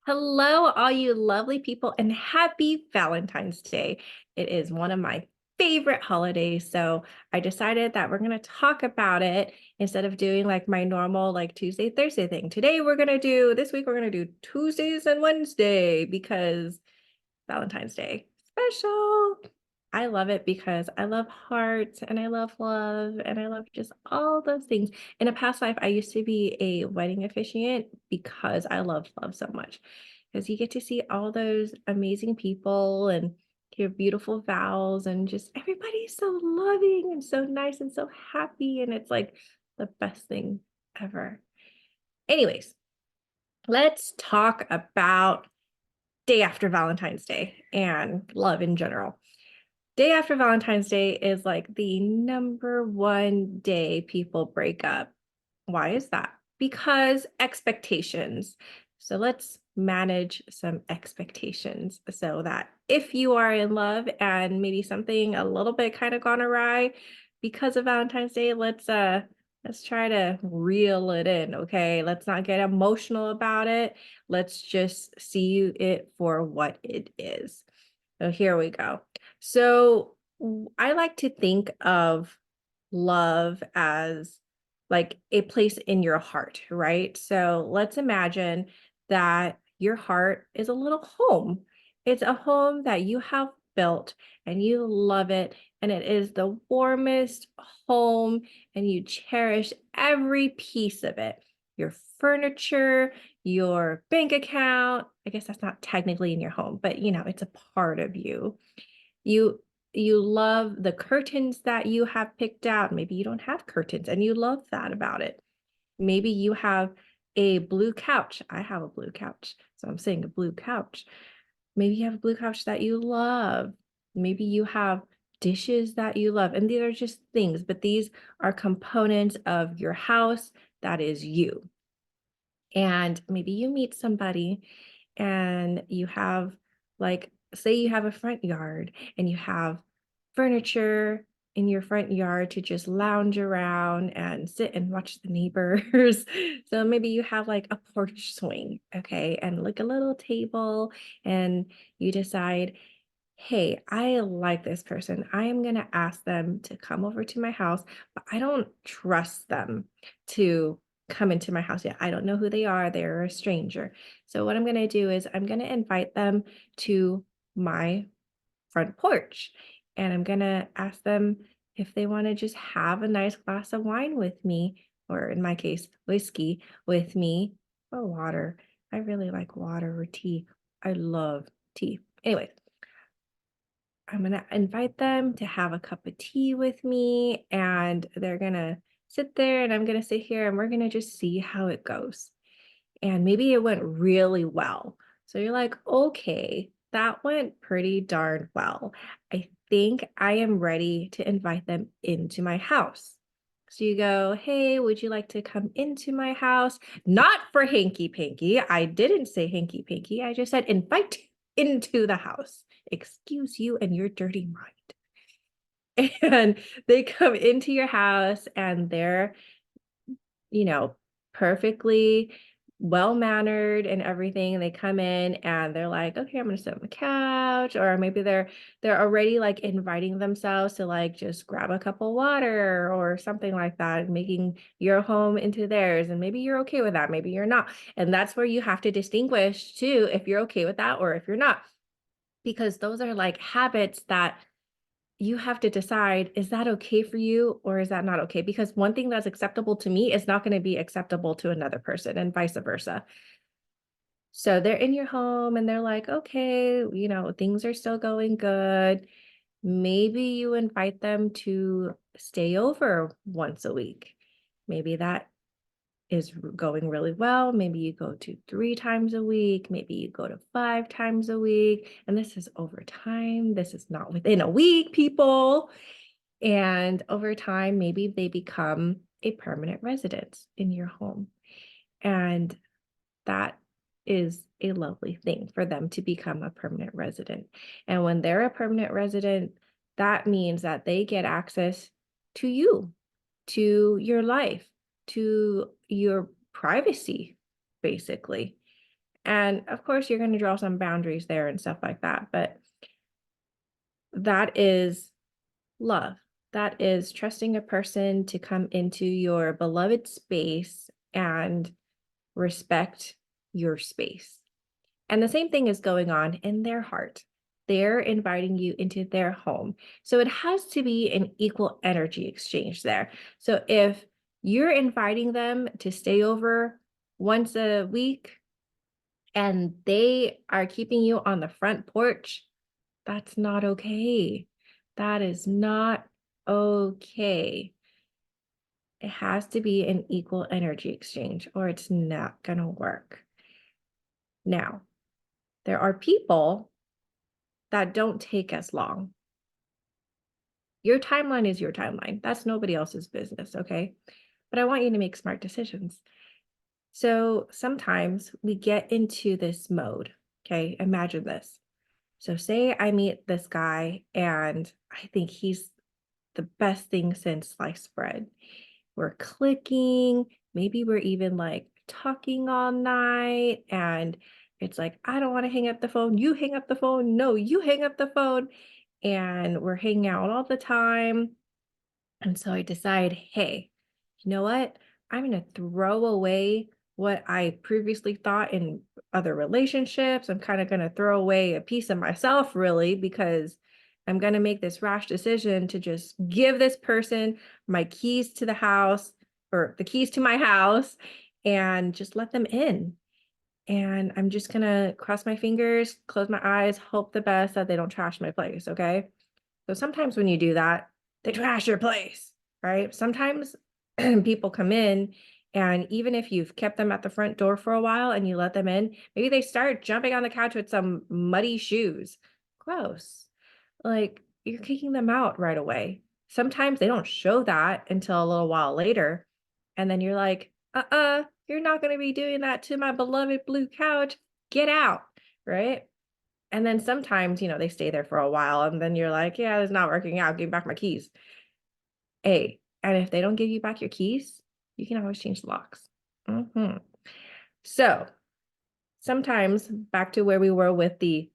Hello, all you lovely people, and happy Valentine's Day. It is one of my favorite holidays. So I decided that we're going to talk about it instead of doing like my normal like Tuesday, Thursday thing. This week, we're going to do Tuesdays and Wednesday because Valentine's Day special. I love it because I love hearts and I love love and I love just all those things. In a past life, I used to be a wedding officiant because I love love so much. Because you get to see all those amazing people and hear beautiful vows and just everybody's so loving and so nice and so happy. And it's like the best thing ever. Anyways, let's talk about day after Valentine's Day and love in general. Day after Valentine's Day is like the number one day people break up. Why is that? Because expectations. So let's manage some expectations so that if you are in love and maybe something a little bit kind of gone awry because of Valentine's Day, let's try to reel it in, okay? Let's not get emotional about it. Let's just see it for what it is. So here we go. So I like to think of love as like a place in your heart, right? So let's imagine that your heart is a little home. It's a home that you have built and you love it. And it is the warmest home and you cherish every piece of it. Your furniture, your bank account. I guess that's not technically in your home, but it's a part of you. You you love the curtains that you have picked out. Maybe you don't have curtains and you love that about it. Maybe you have a blue couch. I have a blue couch. So I'm saying a blue couch. Maybe you have a blue couch that you love. Maybe you have dishes that you love. And these are just things, but these are components of your house that is you. And maybe you meet somebody and you have like, say you have a front yard and you have furniture in your front yard to just lounge around and sit and watch the neighbors. So maybe you have like a porch swing, okay, and like a little table, and you decide, hey, I like this person. I am going to ask them to come over to my house, but I don't trust them to come into my house yet. I don't know who they are. They're a stranger. So what I'm going to do is I'm going to invite them to my front porch and I'm going to ask them if they want to just have a nice glass of wine with me, or in my case, whiskey with me, or water. I really like water or tea. I love tea. Anyway, I'm going to invite them to have a cup of tea with me, and they're going to sit there and I'm going to sit here and we're going to just see how it goes. And maybe it went really well. So you're like, okay, that went pretty darn well. I think I am ready to invite them into my house. So you go, hey, would you like to come into my house? Not for hanky panky. I didn't say hanky panky. I just said invite into the house. Excuse you and your dirty mind. And they come into your house and they're, you know, perfectly well mannered and everything. And they come in and they're like, okay, I'm gonna sit on the couch, or maybe they're already like inviting themselves to like just grab a cup of water or something like that, making your home into theirs. And maybe you're okay with that, maybe you're not. And that's where you have to distinguish too if you're okay with that or if you're not, because those are like habits that you have to decide, is that okay for you or is that not okay? Because one thing that's acceptable to me is not going to be acceptable to another person and vice versa. So they're in your home and they're like, okay, things are still going good. Maybe you invite them to stay over once a week. Maybe that is going really well. Maybe you go to 3 times a week. Maybe you go to 5 times a week. And this is over time. This is not within a week, people. And over time, maybe they become a permanent residence in your home. And that is a lovely thing for them to become a permanent resident. And when they're a permanent resident, that means that they get access to you, to your life, to your privacy, basically. And of course, you're going to draw some boundaries there and stuff like that. But that is love. That is trusting a person to come into your beloved space and respect your space. And the same thing is going on in their heart. They're inviting you into their home. So it has to be an equal energy exchange there. So if you're inviting them to stay over once a week and they are keeping you on the front porch, that's not okay. That is not okay. It has to be an equal energy exchange or it's not going to work. Now, there are people that don't take as long. Your timeline is your timeline. That's nobody else's business, okay? But I want you to make smart decisions. So sometimes we get into this mode, okay? Imagine this. So say I meet this guy and I think he's the best thing since sliced bread. We're clicking, maybe we're even like talking all night and it's like, I don't want to hang up the phone. You hang up the phone. No, you hang up the phone. And we're hanging out all the time. And so I decide, hey, you know what? I'm going to throw away what I previously thought in other relationships. I'm kind of going to throw away a piece of myself, really, because I'm going to make this rash decision to just give this person my keys to the house or the keys to my house and just let them in. And I'm just going to cross my fingers, close my eyes, hope the best that they don't trash my place. Okay. So sometimes when you do that, they trash your place, right? Sometimes people come in and even if you've kept them at the front door for a while and you let them in, maybe they start jumping on the couch with some muddy shoes. Gross. Like you're kicking them out right away. Sometimes they don't show that until a little while later. And then you're like, you're not going to be doing that to my beloved blue couch. Get out, right? And then sometimes, they stay there for a while and then you're like, yeah, it's not working out. Give me back my keys. Hey, and if they don't give you back your keys, you can always change the locks. So sometimes back to where we were with the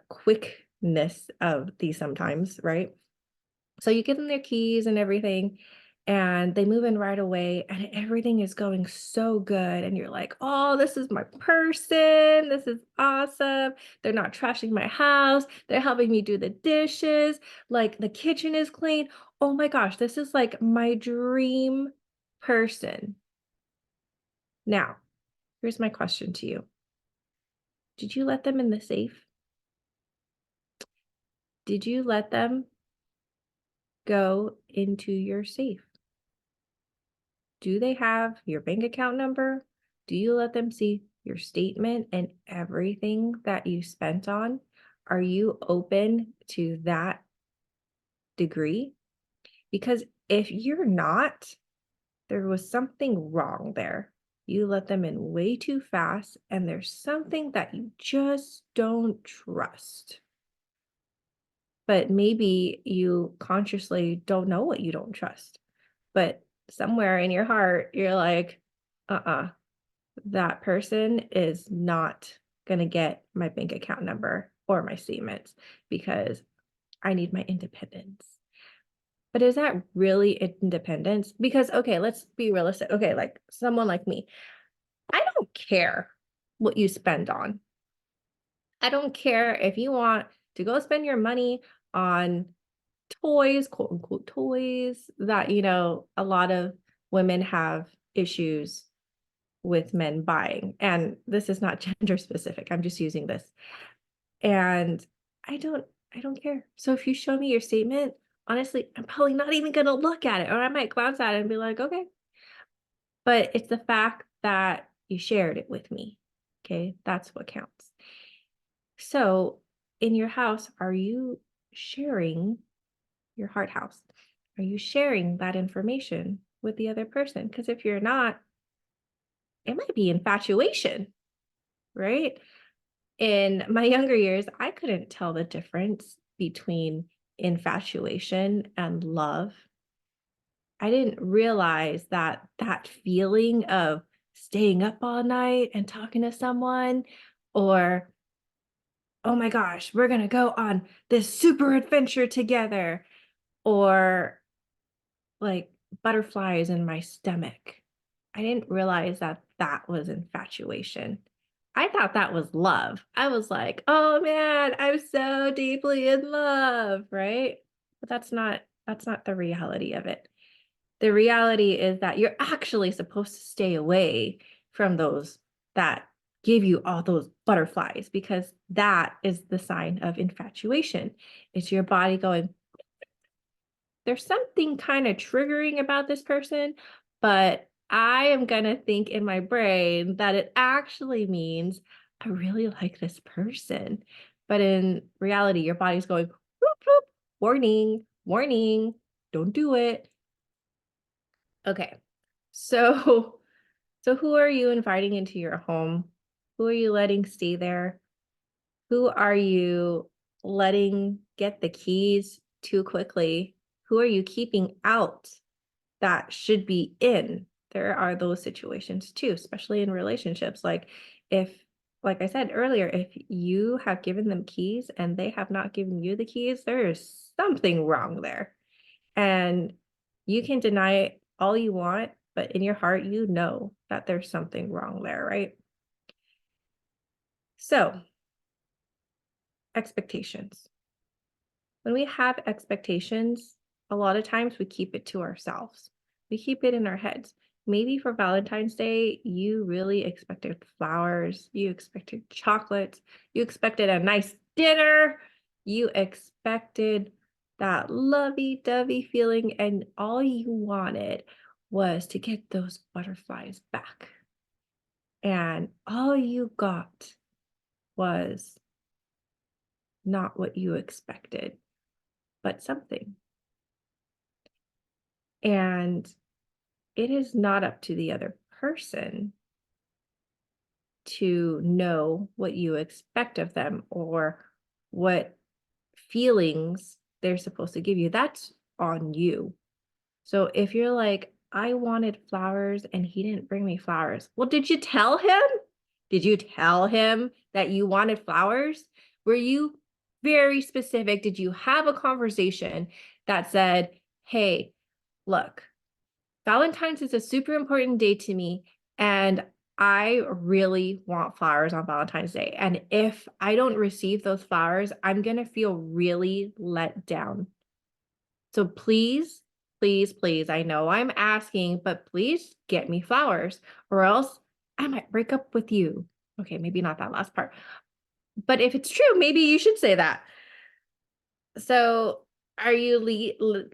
quickness of the sometimes, right? So you give them their keys and everything, and they move in right away, and everything is going so good. And you're like, oh, this is my person. This is awesome. They're not trashing my house. They're helping me do the dishes. Like the kitchen is clean. Oh my gosh, this is like my dream person. Now, here's my question to you. Did you let them in the safe? Did you let them go into your safe? Do they have your bank account number? Do you let them see your statement and everything that you spent on? Are you open to that degree? Because if you're not, there was something wrong there. You let them in way too fast, and there's something that you just don't trust. But maybe you consciously don't know what you don't trust. But somewhere in your heart, you're like, that person is not going to get my bank account number or my statements because I need my independence. But is that really independence? Because, okay, let's be realistic. Okay, like someone like me, I don't care what you spend on. I don't care if you want to go spend your money on toys, quote unquote toys that, a lot of women have issues with men buying. And this is not gender specific. I'm just using this. And I don't care. So if you show me your statement, honestly, I'm probably not even going to look at it or I might glance at it and be like, okay. But it's the fact that you shared it with me. Okay? That's what counts. So, in your house, are you sharing your heart house? Are you sharing that information with the other person? Because if you're not, it might be infatuation, right? In my younger years, I couldn't tell the difference between infatuation and love. I didn't realize that feeling of staying up all night and talking to someone, or oh my gosh, we're going to go on this super adventure together, or like butterflies in my stomach. I didn't realize that that was infatuation. I thought that was love. I was like, oh man, I'm so deeply in love, right? But that's not the reality of it. The reality is that you're actually supposed to stay away from those that give you all those butterflies, because that is the sign of infatuation. It's your body going, there's something kind of triggering about this person, but I am going to think in my brain that it actually means I really like this person. But in reality, your body's going, whoop, whoop, warning, warning, don't do it. Okay. So, so who are you inviting into your home? Who are you letting stay there? Who are you letting get the keys too quickly? Who are you keeping out that should be in? There are those situations too, especially in relationships. Like I said earlier, if you have given them keys and they have not given you the keys, there is something wrong there. And you can deny it all you want, but in your heart, you know that there's something wrong there, right? So, expectations. When we have expectations, a lot of times we keep it to ourselves. We keep it in our heads. Maybe for Valentine's Day, you really expected flowers, you expected chocolates, you expected a nice dinner, you expected that lovey-dovey feeling, and all you wanted was to get those butterflies back. And all you got was not what you expected, but something. And it is not up to the other person to know what you expect of them or what feelings they're supposed to give you. That's on you. So if you're like, I wanted flowers and he didn't bring me flowers. Well, did you tell him? Did you tell him that you wanted flowers? Were you very specific? Did you have a conversation that said, hey, look, Valentine's is a super important day to me, and I really want flowers on Valentine's Day. And if I don't receive those flowers, I'm going to feel really let down. So please, please, please, I know I'm asking, but please get me flowers, or else I might break up with you. Okay, maybe not that last part. But if it's true, maybe you should say that. So are you leading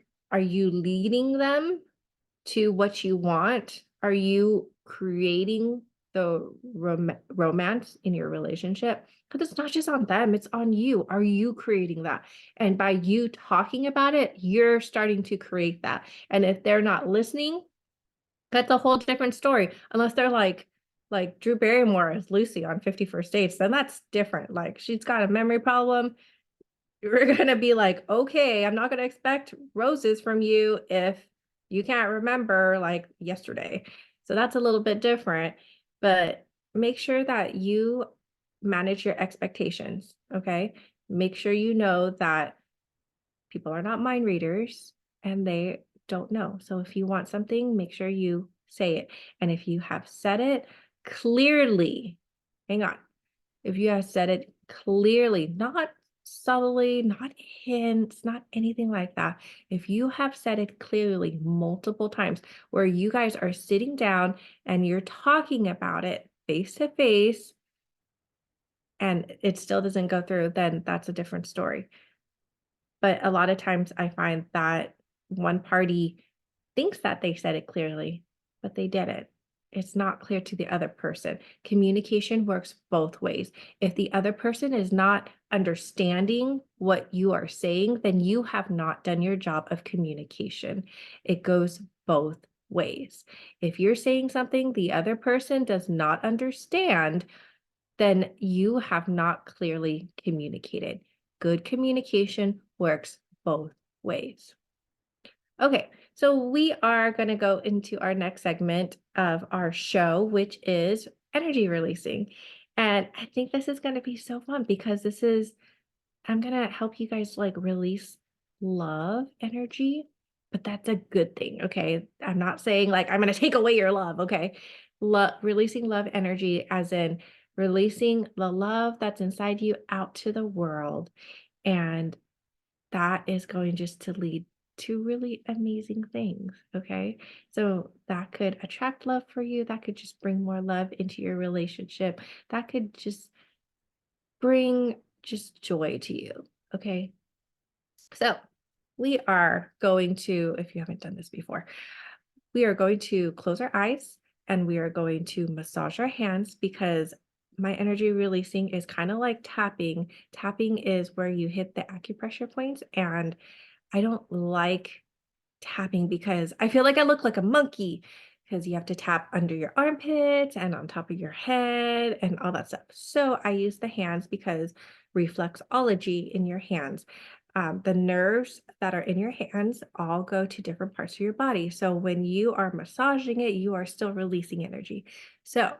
them to what you want? Are you creating the romance in your relationship? Because it's not just on them, it's on you. Are you creating that? And by you talking about it, you're starting to create that. And if they're not listening, that's a whole different story. Unless they're like Drew Barrymore as Lucy on 51st Dates, then that's different. Like she's got a memory problem. We're gonna be like, okay, I'm not gonna expect roses from you if you can't remember like yesterday. So that's a little bit different, but make sure that you manage your expectations. Okay. Make sure you know that people are not mind readers and they don't know. So if you want something, make sure you say it. And if you have said it clearly, hang on. If you have said it clearly, not subtly, not hints, not anything like that. If you have said it clearly multiple times where you guys are sitting down and you're talking about it face to face and it still doesn't go through, then that's a different story. But a lot of times I find that one party thinks that they said it clearly, but they didn't. It's not clear to the other person. Communication works both ways. If the other person is not understanding what you are saying, then you have not done your job of communication. It goes both ways. If you're saying something the other person does not understand, then you have not clearly communicated. Good communication works both ways. Okay, So we are going to go into our next segment of our show, which is energy releasing. And I think this is going to be so fun because I'm going to help you guys like release love energy, but that's a good thing. Okay. I'm not saying like I'm going to take away your love. Okay. Releasing love energy, as in releasing the love that's inside you out to the world. And that is going just to lead to really amazing things. Okay. So that could attract love for you. That could just bring more love into your relationship. That could just bring just joy to you. Okay. So we are going to, if you haven't done this before, we are going to close our eyes and we are going to massage our hands because my energy releasing is kind of like tapping. Tapping is where you hit the acupressure points, and I don't like tapping because I feel like I look like a monkey because you have to tap under your armpits and on top of your head and all that stuff. So I use the hands because reflexology in your hands. The nerves that are in your hands all go to different parts of your body. So when you are massaging it, you are still releasing energy. So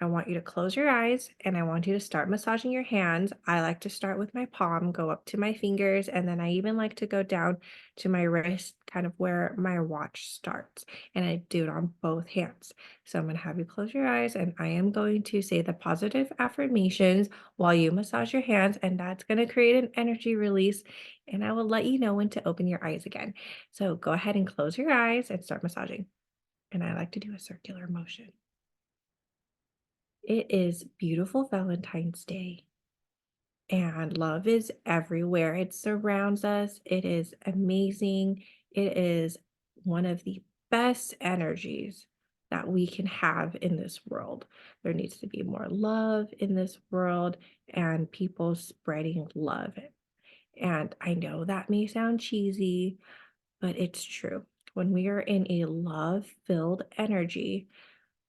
I want you to close your eyes and I want you to start massaging your hands. I like to start with my palm, go up to my fingers, and then I even like to go down to my wrist, kind of where my watch starts. And I do it on both hands. So I'm going to have you close your eyes and I am going to say the positive affirmations while you massage your hands, and that's going to create an energy release. And I will let you know when to open your eyes again. So go ahead and close your eyes and start massaging. And I like to do a circular motion. It is beautiful Valentine's Day, and love is everywhere. It surrounds us. It is amazing. It is one of the best energies that we can have in this world. There needs to be more love in this world and people spreading love. And I know that may sound cheesy, but it's true. When we are in a love filled energy,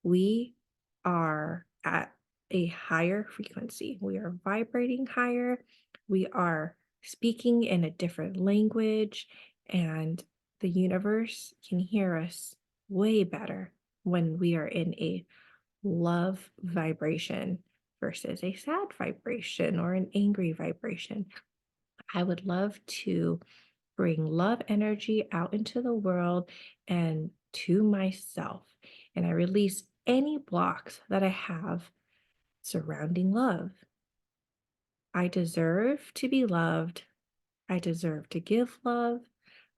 we are at a higher frequency. We are vibrating higher. We are speaking in a different language, and the universe can hear us way better when we are in a love vibration versus a sad vibration or an angry vibration. I would love to bring love energy out into the world and to myself. And I release any blocks that I have surrounding love. I deserve to be loved. I deserve to give love.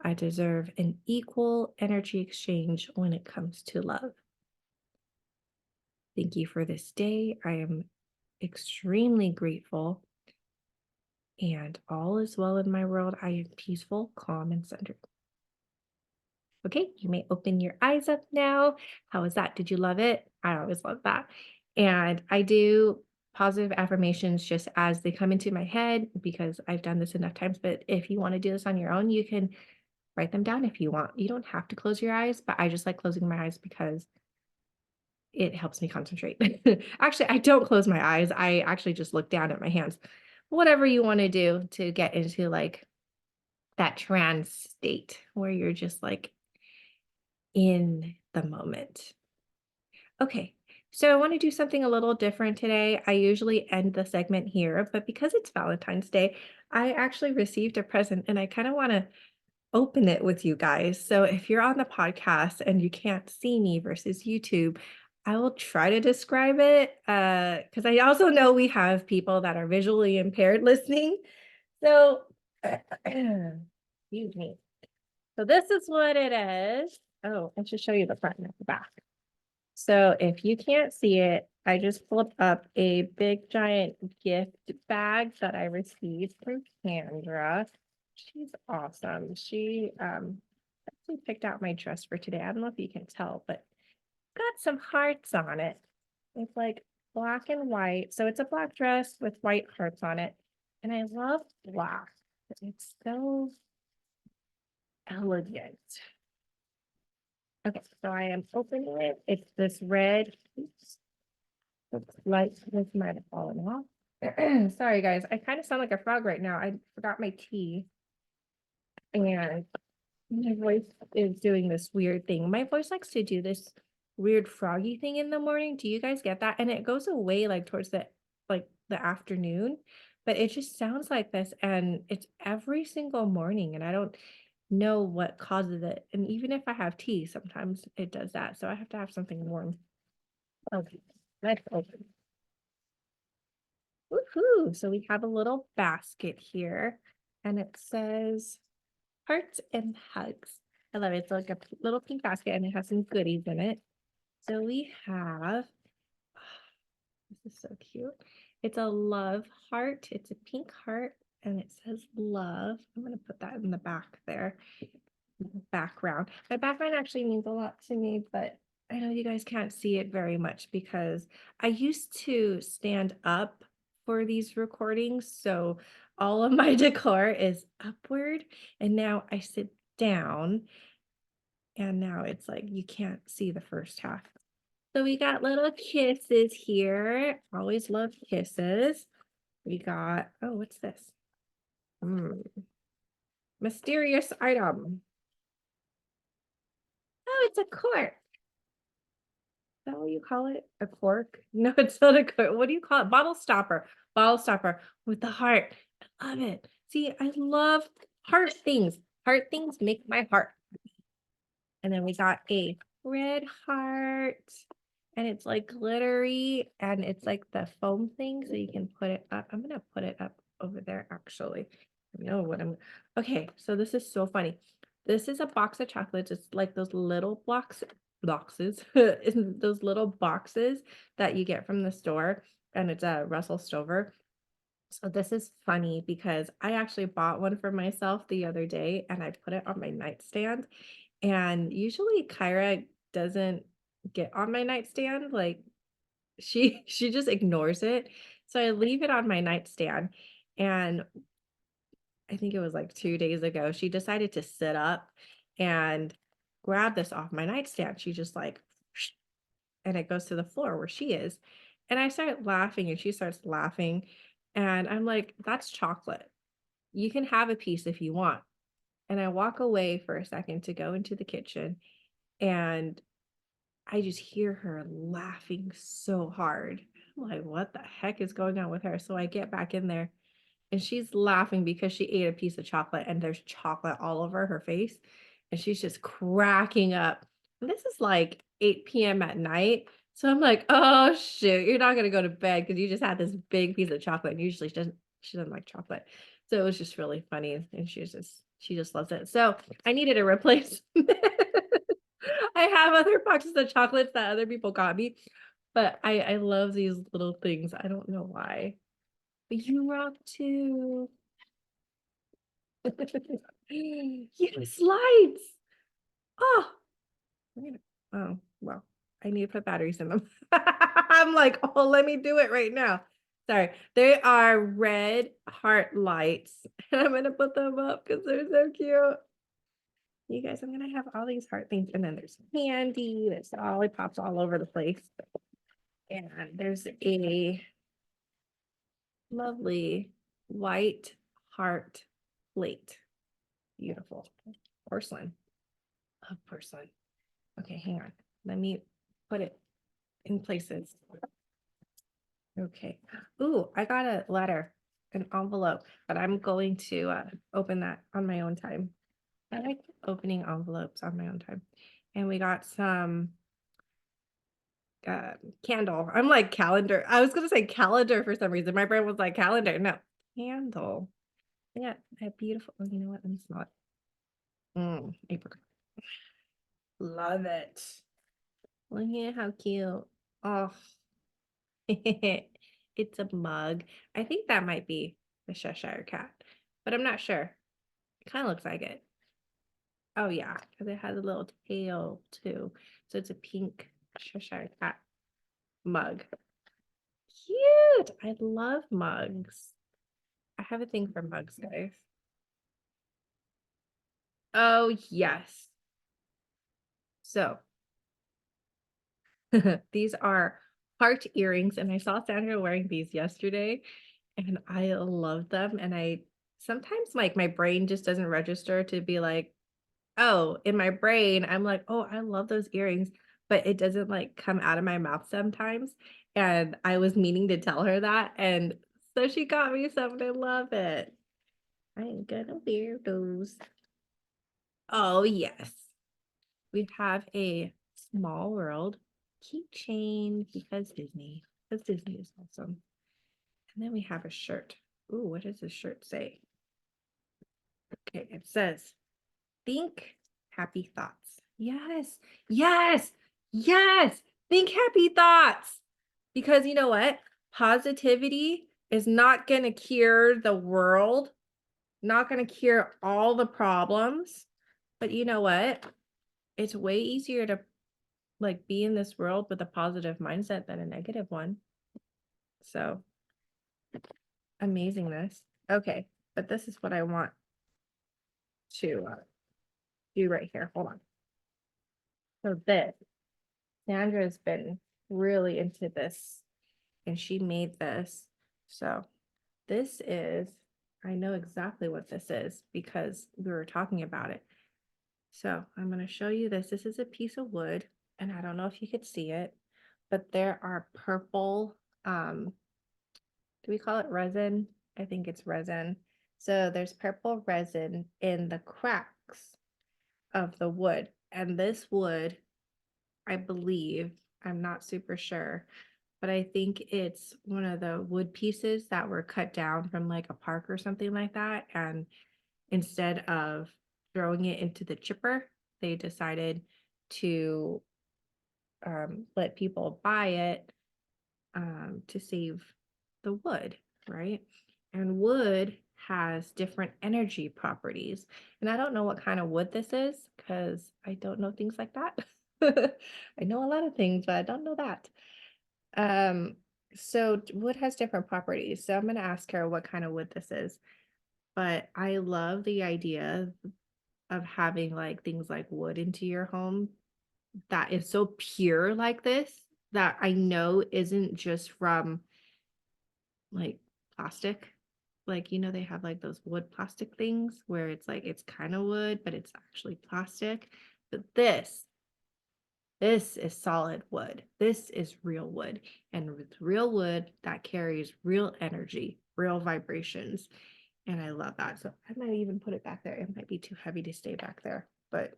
I deserve an equal energy exchange when it comes to love. Thank you for this day. I am extremely grateful, and all is well in my world. I am peaceful, calm, and centered. Okay, you may open your eyes up now. How was that? Did you love it? I always love that. And I do positive affirmations just as they come into my head because I've done this enough times. But if you want to do this on your own, you can write them down if you want. You don't have to close your eyes, but I just like closing my eyes because it helps me concentrate. Actually, I don't close my eyes. I actually just look down at my hands. Whatever you want to do to get into like that trance state where you're just like in the moment. Okay, so I want to do something a little different today. I usually end the segment here, but because it's Valentine's Day, I actually received a present and I kind of want to open it with you guys. So if you're on the podcast and you can't see me versus YouTube, I will try to describe it because I also know we have people that are visually impaired listening. So, excuse me. So this is what it is. Oh, I should show you the front and the back. So if you can't see it, I just pulled up a big giant gift bag that I received from Kendra. She's awesome. She actually picked out my dress for today. I don't know if you can tell, but it's got some hearts on it. It's like black and white. So it's a black dress with white hearts on it. And I love black. It's so elegant. Okay, so I am opening it. It's this red. Oops. Looks like this might have fallen off. Sorry, guys. I kind of sound like a frog right now. I forgot my tea. And My voice is doing this weird thing. My voice likes to do this weird froggy thing in the morning. Do you guys get that? And it goes away like towards the afternoon, but it just sounds like this and it's every single morning and I don't know what causes it. And even if I have tea, sometimes it does that. So I have to have something warm. Okay, let's open. Woohoo! So we have a little basket here and it says hearts and hugs. I love it. It's like a little pink basket and it has some goodies in it. So we have, this is so cute. It's a love heart. It's a pink heart and it says love. I'm going to put that in the back there. Background. My background actually means a lot to me, but I know you guys can't see it very much because I used to stand up for these recordings. So all of my decor is upward and now I sit down and now it's like you can't see the first half. So we got little kisses here. Always love kisses. We got, oh, what's this? Mysterious item. Oh, it's a cork. Is that what you call it? A cork? No, it's not a cork. What do you call it? Bottle stopper. Bottle stopper with the heart. I love it. See, I love heart things. Heart things make my heart. And then we got a red heart. And it's like glittery and it's like the foam thing. So you can put it up. I'm gonna put it up over there actually. I know what I'm okay. So this is so funny. This is a box of chocolates. It's like those little boxes, those little boxes that you get from the store, and it's a Russell Stover. So this is funny because I actually bought one for myself the other day and I put it on my nightstand. And usually Kyra doesn't get on my nightstand. Like she just ignores it. So I leave it on my nightstand. And I think it was like 2 days ago, she decided to sit up and grab this off my nightstand. She just like, and it goes to the floor where she is. And I start laughing and she starts laughing. And I'm like, that's chocolate. You can have a piece if you want. And I walk away for a second to go into the kitchen and I just hear her laughing so hard. I'm like, what the heck is going on with her? So I get back in there and she's laughing because she ate a piece of chocolate and there's chocolate all over her face. And she's just cracking up. And this is like 8 p.m. at night. So I'm like, oh shoot, you're not gonna go to bed because you just had this big piece of chocolate. And usually she doesn't like chocolate. So it was just really funny. And she just loves it. So I needed a replacement. I have other boxes of chocolates that other people got me, but I love these little things. I don't know why. But you rock too. You slides. Oh, oh, well, I need to put batteries in them. I'm like, oh, let me do it right now. Sorry. They are red heart lights. And I'm gonna put them up because they're so cute. You guys, I'm gonna have all these heart things, and then there's candy, there's lollipops all over the place. And there's a lovely white heart plate. Beautiful. Porcelain. Love porcelain. Okay, hang on. Let me put it in places. Okay. Ooh, I got a letter, an envelope, but I'm going to open that on my own time. I like opening envelopes on my own time. And we got some uh, candle. I'm like calendar. I was gonna say calendar for some reason. My brain was like calendar. No, candle. Yeah, a beautiful. Oh, you know what? Let me smell it. Apricot. Love it. Look at how cute. Oh, it's a mug. I think that might be the Cheshire cat, but I'm not sure. It kind of looks like it. Oh yeah, because it has a little tail too. So it's a pink Cheshire cat mug. Cute. I love mugs. I have a thing for mugs, guys. Oh, yes. So these are heart earrings, and I saw Sandra wearing these yesterday, and I love them. And I sometimes like my brain just doesn't register to be like, oh, in my brain, I'm like, oh, I love those earrings, but it doesn't like come out of my mouth sometimes. And I was meaning to tell her that. And so she got me some. I love it. I ain't gonna wear those. Oh, yes. We have a small world keychain because Disney is awesome. And then we have a shirt. Ooh, what does this shirt say? Okay, it says, think happy thoughts. Yes, yes, yes. Think happy thoughts. Because you know what? Positivity is not going to cure the world, not going to cure all the problems. But you know what? It's way easier to like be in this world with a positive mindset than a negative one. So amazingness. Okay, but this is what I want to do right here. Hold on. So this, Sandra's been really into this and she made this. So this is, I know exactly what this is because we were talking about it. So I'm going to show you this. This is a piece of wood and I don't know if you could see it, but there are purple, do we call it resin? I think it's resin. So there's purple resin in the cracks of the wood. And this wood, I believe, I'm not super sure, but I think it's one of the wood pieces that were cut down from like a park or something like that. And instead of throwing it into the chipper, they decided to let people buy it to save the wood, right? And wood has different energy properties. And I don't know what kind of wood this is because I don't know things like that. I know a lot of things, but I don't know that. Um, so wood has different properties. So I'm going to ask her what kind of wood this is. But I love the idea of having like things like wood into your home that is so pure like this that I know isn't just from like plastic. Like, you know, they have like those wood plastic things where it's like it's kind of wood, but it's actually plastic. But this is solid wood. This is real wood. And with real wood, that carries real energy, real vibrations. And I love that. So I might even put it back there. It might be too heavy to stay back there, but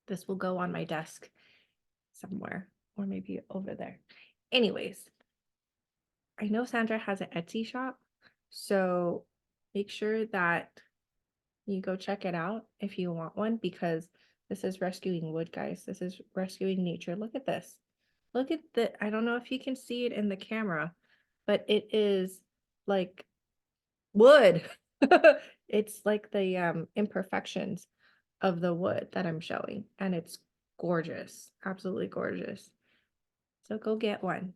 this will go on my desk somewhere or maybe over there. Anyways, I know Sandra has an Etsy shop. So make sure that you go check it out if you want one because this is rescuing wood, guys. This is rescuing nature. Look at this. Look at the, I don't know if you can see it in the camera, but it is like wood. It's like the imperfections of the wood that I'm showing, and it's gorgeous, absolutely gorgeous. So go get one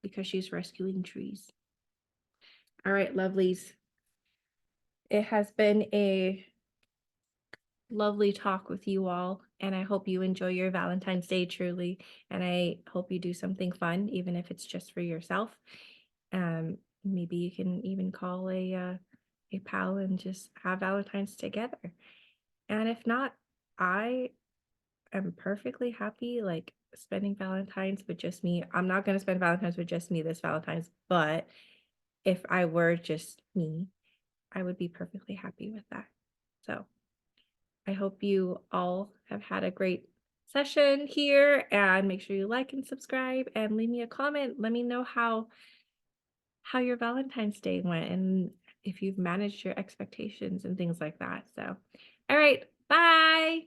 because she's rescuing trees. All right, lovelies. It has been a lovely talk with you all, and I hope you enjoy your Valentine's Day truly, and I hope you do something fun, even if it's just for yourself. Maybe you can even call a pal and just have Valentine's together. And if not, I am perfectly happy like spending Valentine's with just me. I'm not going to spend Valentine's with just me this Valentine's, but if I were just me, I would be perfectly happy with that. So I hope you all have had a great session here and make sure you like and subscribe and leave me a comment. Let me know how your Valentine's Day went and if you've managed your expectations and things like that. So, all right, bye.